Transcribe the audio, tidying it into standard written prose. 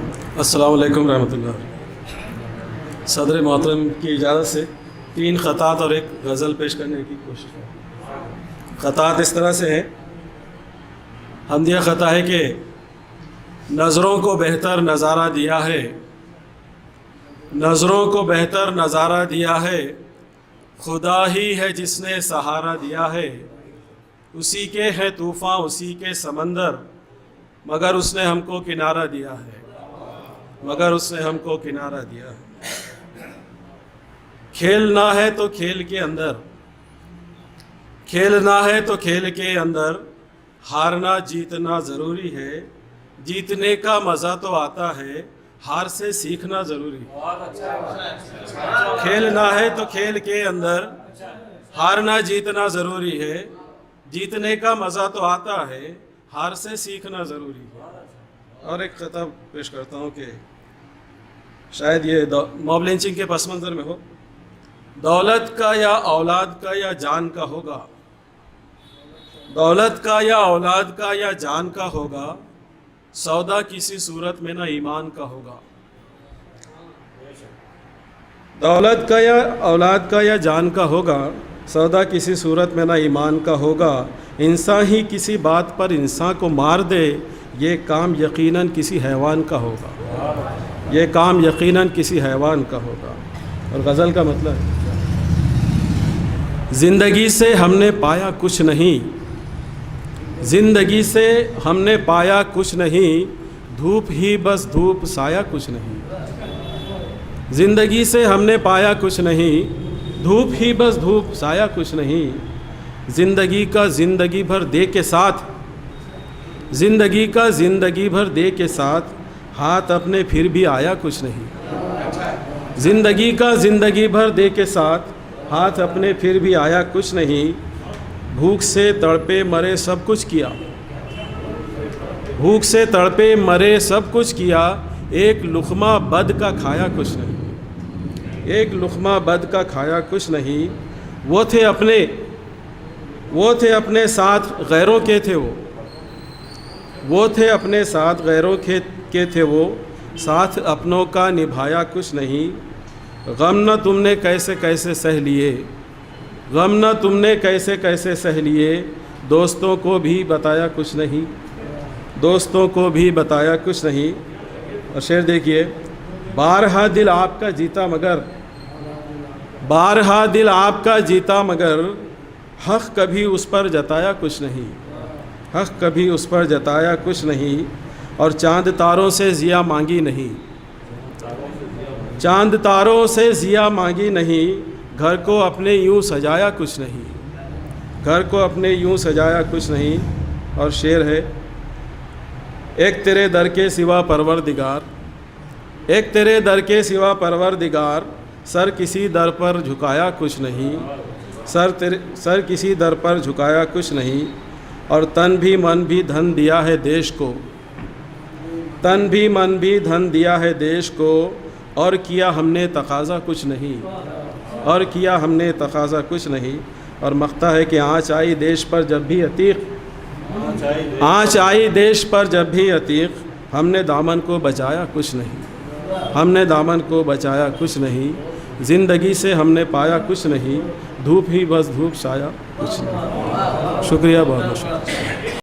السلام علیکم رحمۃ اللہ۔ صدر محترم کی اجازت سے 3 خطات اور ایک غزل پیش کرنے کی کوشش ہے۔ خطات اس طرح سے ہیں۔ حمدیہ خطا ہے کہ نظروں کو بہتر نظارہ دیا ہے، نظروں کو بہتر نظارہ دیا ہے، خدا ہی ہے جس نے سہارا دیا ہے، اسی کے ہے طوفان اسی کے سمندر، مگر اس نے ہم کو کنارہ دیا ہے، مگر اس نے ہم کو کنارہ دیا ہے۔ کھیلنا ہے تو کھیل کے اندر، کھیلنا ہے تو کھیل کے اندر، ہارنا جیتنا ضروری ہے، جیتنے کا مزہ تو آتا ہے، ہار سے سیکھنا ضروری ہے۔ کھیلنا ہے تو کھیل کے اندر، ہارنا جیتنا ضروری ہے، جیتنے کا مزہ تو آتا ہے، ہار سے سیکھنا ضروری ہے۔ اور ایک خطاب پیش کرتا ہوں کہ شاید یہ موب لنچنگ کے پس منظر میں ہو۔ دولت کا یا اولاد کا یا جان کا ہوگا، دولت کا یا اولاد کا یا جان کا ہوگا، سودا کسی صورت میں نہ ایمان کا ہوگا۔ دولت کا یا اولاد کا یا جان کا ہوگا، سودا کسی صورت میں نہ ایمان کا ہوگا، انسان ہی کسی بات پر انسان کو مار دے، یہ کام یقیناً کسی حیوان کا ہوگا، یہ کام یقیناً کسی حیوان کا ہوگا۔ اور غزل کا مطلب ہے، زندگی سے ہم نے پایا کچھ نہیں، زندگی سے ہم نے پایا کچھ نہیں، دھوپ ہی بس دھوپ سایہ کچھ نہیں۔ زندگی سے ہم نے پایا کچھ نہیں، دھوپ ہی بس دھوپ سایہ کچھ نہیں، زندگی کا زندگی بھر دے کے ساتھ، زندگی کا زندگی بھر دے کے ساتھ، ہاتھ اپنے پھر بھی آیا کچھ نہیں۔ زندگی کا زندگی بھر دے کے ساتھ، ہاتھ اپنے پھر بھی آیا کچھ نہیں، بھوک سے تڑپے مرے سب کچھ کیا، بھوک سے تڑپے مرے سب کچھ کیا، ایک لقمہ بد کا کھایا کچھ نہیں، ایک لقمہ بد کا کھایا کچھ نہیں، وہ تھے اپنے ساتھ غیروں کے تھے وہ تھے اپنے ساتھ غیروں کے تھے وہ، ساتھ اپنوں کا نبھایا کچھ نہیں، غم نہ تم نے کیسے کیسے سہ لیے، غم نہ تم نے کیسے کیسے سہ لیے، دوستوں کو بھی بتایا کچھ نہیں، دوستوں کو بھی بتایا کچھ نہیں۔ اور شعر دیکھیے، بارہا دل آپ کا جیتا مگر، بارہا دل آپ کا جیتا مگر، حق کبھی اس پر جتایا کچھ نہیں، حق کبھی اس پر جتایا کچھ نہیں، اور چاند تاروں سے ضیا مانگی نہیں، چاند تاروں سے ضیا مانگی نہیں، گھر کو اپنے یوں سجایا کچھ نہیں، گھر کو اپنے یوں سجایا کچھ نہیں۔ اور شعر ہے، ایک تیرے در کے سوا پروردگار، ایک تیرے در کے سوا پروردگار، سر کسی در پر جھکایا کچھ نہیں، سر کسی در پر جھکایا کچھ نہیں، اور تن بھی من بھی دھن دیا ہے دیش کو، تن بھی من بھی دھن دیا ہے دیش کو، اور کیا ہم نے تقاضا کچھ نہیں، اور کیا ہم نے تقاضا کچھ نہیں۔ اور مقطع ہے کہ آنچ آئی دیش پر جب بھی عتیق، آنچ آئی دیش پر جب بھی عتیق، ہم نے دامن کو بچایا کچھ نہیں، ہم نے دامن کو بچایا کچھ نہیں، زندگی سے ہم نے پایا کچھ نہیں، دھوپ ہی بس دھوپ سایہ کچھ نہیں۔ شکریہ، بہت بہت شکریہ۔